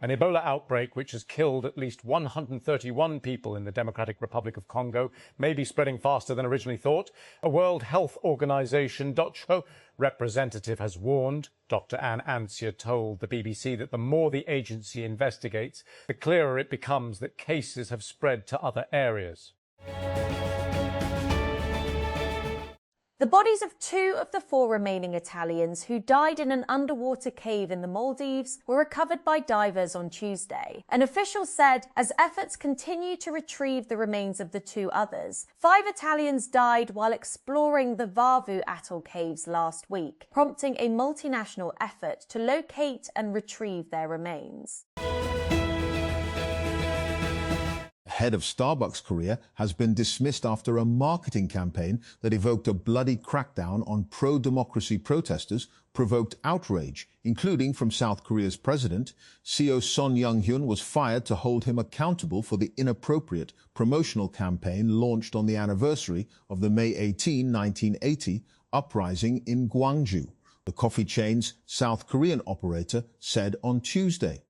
An Ebola outbreak which has killed at least 131 people in the Democratic Republic of Congo may be spreading faster than originally thought. A World Health Organization WHO representative has warned. Dr. Anne Ansier told the BBC that the more the agency investigates, the clearer it becomes that cases have spread to other areas. The bodies of 2 of the 4 remaining Italians who died in an underwater cave in the Maldives were recovered by divers on Tuesday. An official said as efforts continue to retrieve the remains of the 2 others, 5 Italians died while exploring the Vavu Atoll caves last week, prompting a multinational effort to locate and retrieve their remains. Head of Starbucks Korea has been dismissed after a marketing campaign that evoked a bloody crackdown on pro-democracy protesters provoked outrage, including from South Korea's president. CEO Son Young-hyun was fired to hold him accountable for the inappropriate promotional campaign launched on the anniversary of the May 18, 1980 uprising in Gwangju, the coffee chain's South Korean operator said on Tuesday.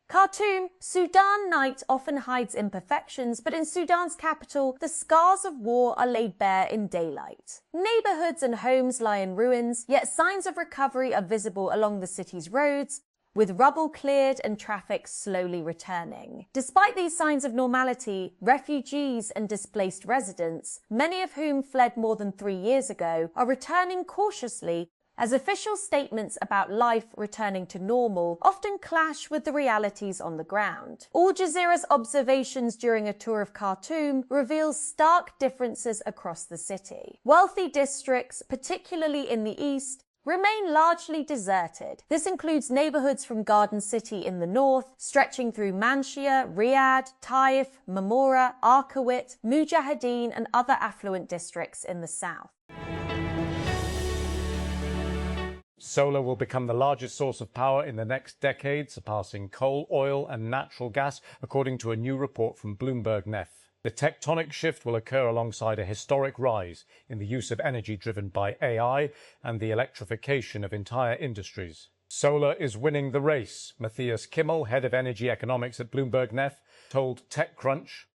Khartoum, Sudan night often hides imperfections, but in Sudan's capital, the scars of war are laid bare in daylight. Neighborhoods and homes lie in ruins, yet signs of recovery are visible along the city's roads, with rubble cleared and traffic slowly returning. Despite these signs of normality, refugees and displaced residents, many of whom fled more than 3 years ago, are returning cautiously as official statements about life returning to normal often clash with the realities on the ground. Al Jazeera's observations during a tour of Khartoum reveals stark differences across the city. Wealthy districts, particularly in the east, remain largely deserted. This includes neighborhoods from Garden City in the north, stretching through Manshia, Riyadh, Taif, Mamora, Arqawit, Mujahideen, and other affluent districts in the south. Solar will become the largest source of power in the next decade, surpassing coal, oil and natural gas, according to a new report from Bloomberg Nef. The tectonic shift will occur alongside a historic rise in the use of energy driven by AI and the electrification of entire industries. Solar is winning the race, Matthias Kimmel, head of energy economics at Bloomberg Nef, told TechCrunch.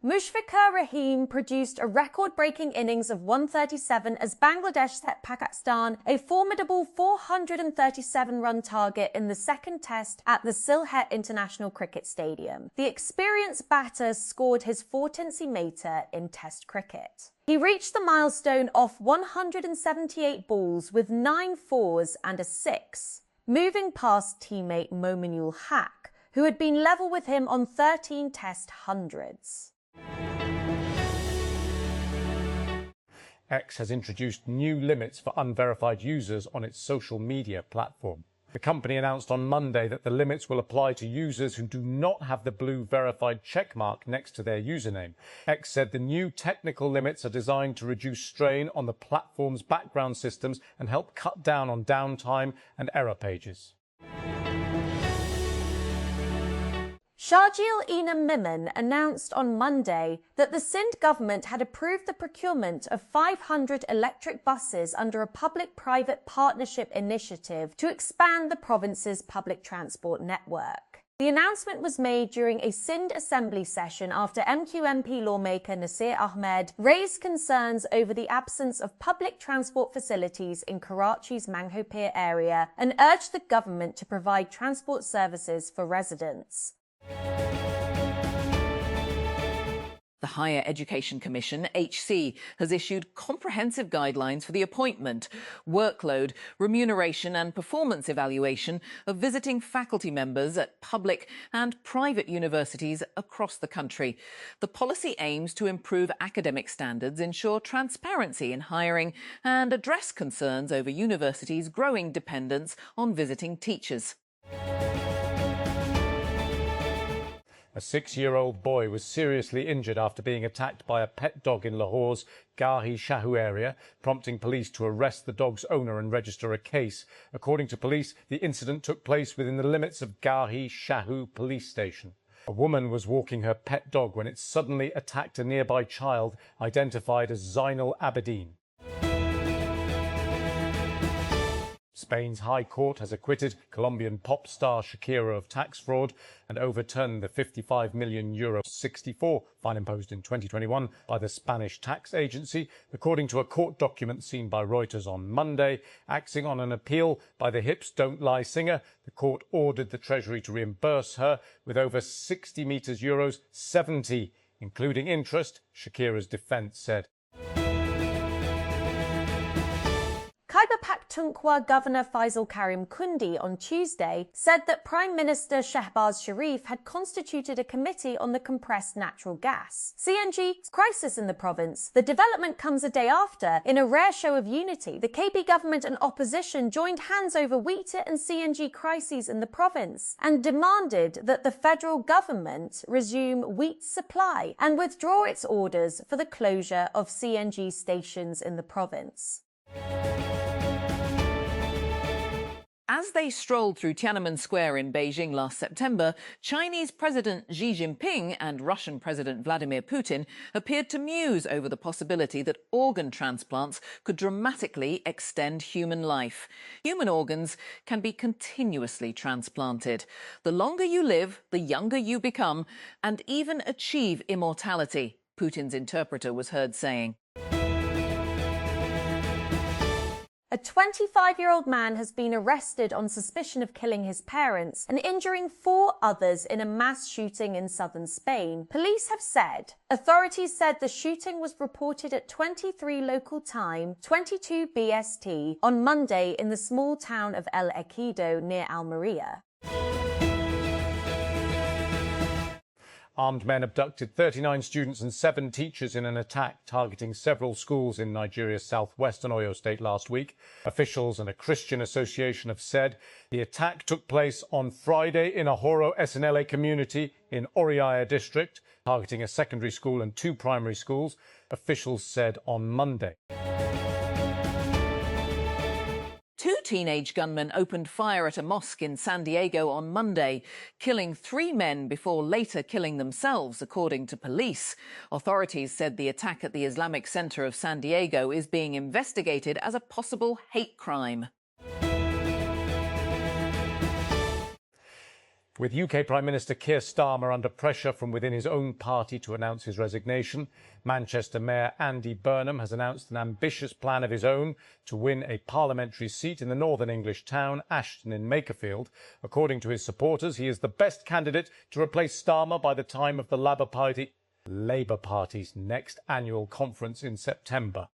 Mushfiqur Rahim produced a record-breaking innings of 137 as Bangladesh set Pakistan a formidable 437-run target in the second test at the Sylhet International Cricket Stadium. The experienced batter scored his 4th in Test cricket. He reached the milestone off 178 balls with 9 fours and a 6, moving past teammate Mominul Haq, who had been level with him on 13 Test hundreds. X has introduced new limits for unverified users on its social media platform. The company announced on Monday that the limits will apply to users who do not have the blue verified checkmark next to their username. X said the new technical limits are designed to reduce strain on the platform's background systems and help cut down on downtime and error pages. Sharjeel Enam Mimon announced on Monday that the Sindh government had approved the procurement of 500 electric buses under a public-private partnership initiative to expand the province's public transport network. The announcement was made during a Sindh Assembly session after MQMP lawmaker Nasir Ahmed raised concerns over the absence of public transport facilities in Karachi's Manghopir area and urged the government to provide transport services for residents. The Higher Education Commission, HC, has issued comprehensive guidelines for the appointment, workload, remuneration and performance evaluation of visiting faculty members at public and private universities across the country. The policy aims to improve academic standards, ensure transparency in hiring and address concerns over universities' growing dependence on visiting teachers. A 6-year-old boy was seriously injured after being attacked by a pet dog in Lahore's Garhi Shahu area, prompting police to arrest the dog's owner and register a case. According to police, the incident took place within the limits of Garhi Shahu police station. A woman was walking her pet dog when it suddenly attacked a nearby child, identified as Zainal Abedin. Spain's High Court has acquitted Colombian pop star Shakira of tax fraud and overturned the €55 million 64 fine imposed in 2021 by the Spanish tax agency, according to a court document seen by Reuters on Monday. Acting on an appeal by the Hips Don't Lie singer, the court ordered the Treasury to reimburse her with over 60 meters euros 70, including interest, Shakira's defense said. Khyber Pakhtunkhwa Governor Faisal Karim Kundi on Tuesday said that Prime Minister Shehbaz Sharif had constituted a committee on the compressed natural gas (CNG) crisis in the province. The development comes a day after, in a rare show of unity, the KB government and opposition joined hands over wheat and CNG crises in the province and demanded that the federal government resume wheat supply and withdraw its orders for the closure of CNG stations in the province. As they strolled through Tiananmen Square in Beijing last September, Chinese President Xi Jinping and Russian President Vladimir Putin appeared to muse over the possibility that organ transplants could dramatically extend human life. Human organs can be continuously transplanted. The longer you live, the younger you become, and even achieve immortality, Putin's interpreter was heard saying. A 25-year-old man has been arrested on suspicion of killing his parents and injuring 4 others in a mass shooting in southern Spain, police have said. Authorities said the shooting was reported at 23 local time, 22 BST, on Monday in the small town of El Ejido near Almeria. Armed men abducted 39 students and 7 teachers in an attack targeting several schools in Nigeria's southwestern Oyo state last week. Officials and a Christian association have said the attack took place on Friday in a Horo SNLA community in Oriaya district, targeting a secondary school and 2 primary schools, officials said on Monday. 2 teenage gunmen opened fire at a mosque in San Diego on Monday, killing 3 men before later killing themselves, according to police. Authorities said the attack at the Islamic Center of San Diego is being investigated as a possible hate crime. With UK Prime Minister Keir Starmer under pressure from within his own party to announce his resignation, Manchester Mayor Andy Burnham has announced an ambitious plan of his own to win a parliamentary seat in the northern English town, Ashton in Makerfield. According to his supporters, he is the best candidate to replace Starmer by the time of the Labour Party's next annual conference in September.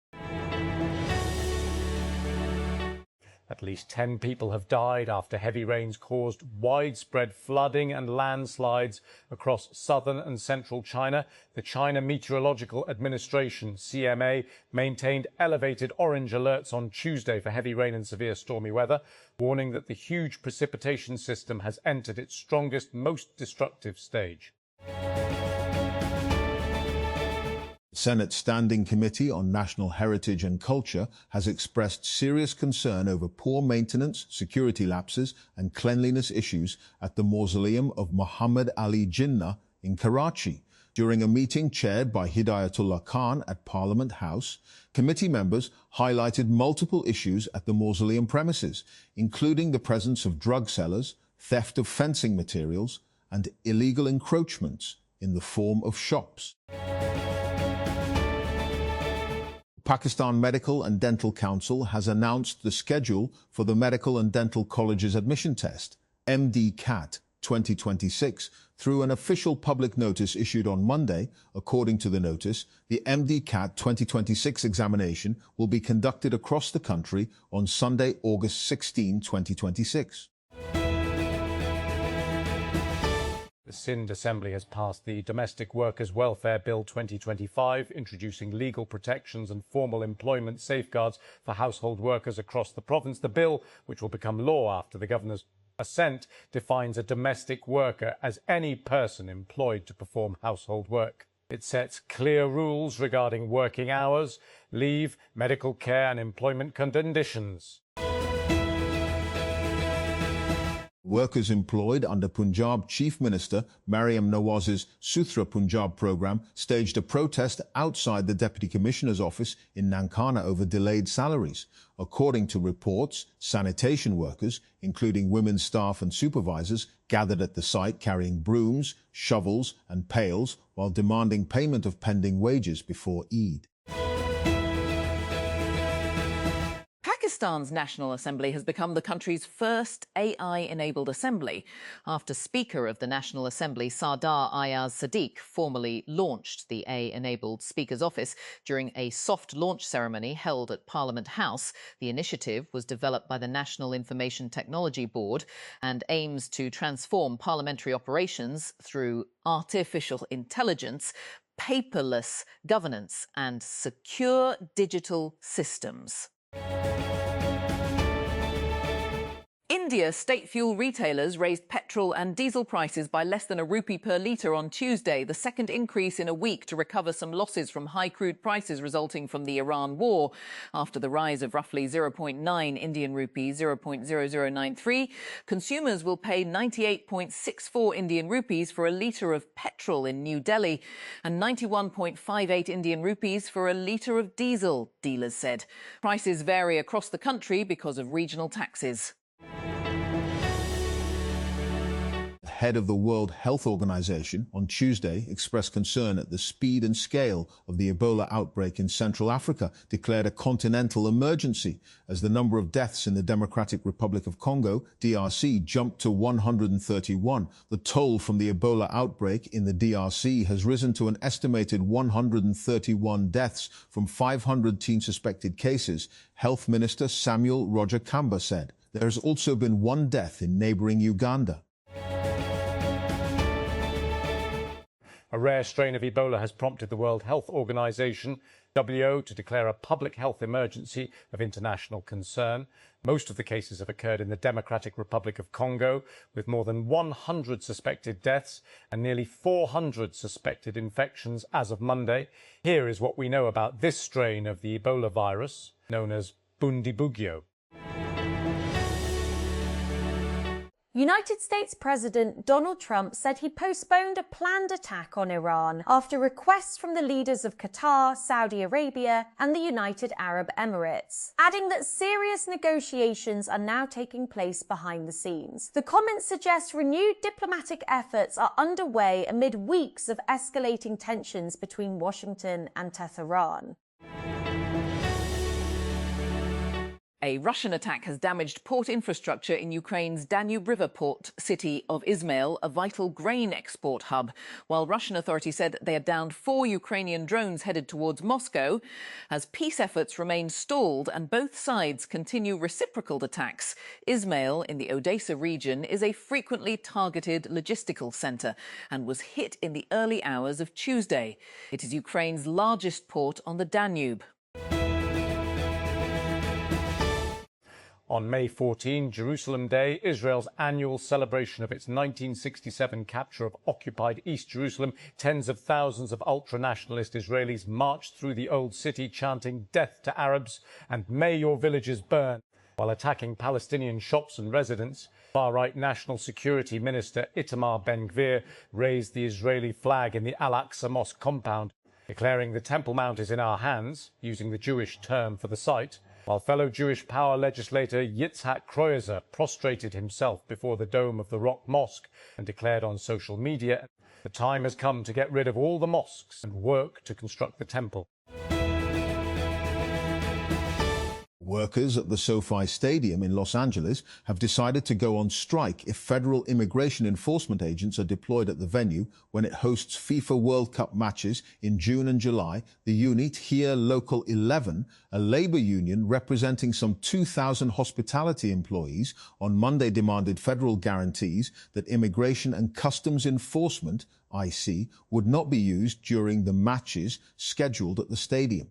At least 10 people have died after heavy rains caused widespread flooding and landslides across southern and central China. The China Meteorological Administration, CMA, maintained elevated orange alerts on Tuesday for heavy rain and severe stormy weather, warning that the huge precipitation system has entered its strongest, most destructive stage. The Senate Standing Committee on National Heritage and Culture has expressed serious concern over poor maintenance, security lapses and cleanliness issues at the mausoleum of Muhammad Ali Jinnah in Karachi. During a meeting chaired by Hidayatullah Khan at Parliament House, committee members highlighted multiple issues at the mausoleum premises, including the presence of drug sellers, theft of fencing materials, and illegal encroachments in the form of shops. Pakistan Medical and Dental Council has announced the schedule for the Medical and Dental Colleges Admission Test, MD-CAT 2026, through an official public notice issued on Monday. According to the notice, the MD-CAT 2026 examination will be conducted across the country on Sunday, August 16, 2026. The Sindh Assembly has passed the Domestic Workers Welfare Bill 2025, introducing legal protections and formal employment safeguards for household workers across the province. The bill, which will become law after the Governor's assent, defines a domestic worker as any person employed to perform household work. It sets clear rules regarding working hours, leave, medical care and employment conditions. Workers employed under Punjab Chief Minister Mariam Nawaz's Suthra Punjab programme staged a protest outside the Deputy Commissioner's office in Nankana over delayed salaries. According to reports, sanitation workers, including women staff and supervisors, gathered at the site carrying brooms, shovels and pails while demanding payment of pending wages before Eid. Pakistan's National Assembly has become the country's first AI-enabled assembly after Speaker of the National Assembly Sardar Ayaz Sadiq formally launched the AI-enabled Speaker's office during a soft launch ceremony held at Parliament House. The initiative was developed by the National Information Technology Board and aims to transform parliamentary operations through artificial intelligence, paperless governance and secure digital systems. India state fuel retailers raised petrol and diesel prices by less than £1 per litre on Tuesday, the second increase in a week to recover some losses from high crude prices resulting from the Iran war. After the rise of roughly 0.9 Indian rupees, 0.0093, consumers will pay 98.64 Indian rupees for a litre of petrol in New Delhi and 91.58 Indian rupees for a litre of diesel, dealers said. Prices vary across the country because of regional taxes. Head of the World Health Organization on Tuesday expressed concern at the speed and scale of the Ebola outbreak in Central Africa, declared a continental emergency as the number of deaths in the Democratic Republic of Congo, DRC, jumped to 131. The toll from the Ebola outbreak in the DRC has risen to an estimated 131 deaths from 510 suspected cases, Health Minister Samuel Roger Kamba said. There has also been one death in neighboring Uganda. A rare strain of Ebola has prompted the World Health Organization, WHO, to declare a public health emergency of international concern. Most of the cases have occurred in the Democratic Republic of Congo, with more than 100 suspected deaths and nearly 400 suspected infections as of Monday. Here is what we know about this strain of the Ebola virus, known as Bundibugyo. United States President Donald Trump said he postponed a planned attack on Iran after requests from the leaders of Qatar, Saudi Arabia and the United Arab Emirates, adding that serious negotiations are now taking place behind the scenes. The comments suggest renewed diplomatic efforts are underway amid weeks of escalating tensions between Washington and Tehran. A Russian attack has damaged port infrastructure in Ukraine's Danube River port city of Izmail, a vital grain export hub. While Russian authorities said they had downed 4 Ukrainian drones headed towards Moscow, as peace efforts remain stalled and both sides continue reciprocal attacks. Izmail, in the Odessa region, is a frequently targeted logistical centre and was hit in the early hours of Tuesday. It is Ukraine's largest port on the Danube. On May 14, Jerusalem Day, Israel's annual celebration of its 1967 capture of occupied East Jerusalem, tens of thousands of ultra-nationalist Israelis marched through the old city chanting "Death to Arabs" and "May your villages burn," while attacking Palestinian shops and residents. Far-right National Security Minister Itamar Ben-Gvir raised the Israeli flag in the Al-Aqsa Mosque compound, declaring the Temple Mount is in our hands, using the Jewish term for the site, while fellow Jewish power legislator Yitzhak Kreuzer prostrated himself before the dome of the Rock Mosque and declared on social media, "The time has come to get rid of all the mosques and work to construct the temple." Workers at the SoFi Stadium in Los Angeles have decided to go on strike if federal immigration enforcement agents are deployed at the venue when it hosts FIFA World Cup matches in June and July. The unit, here Local 11, a labor union representing some 2,000 hospitality employees, on Monday demanded federal guarantees that Immigration and Customs Enforcement, IC, would not be used during the matches scheduled at the stadium.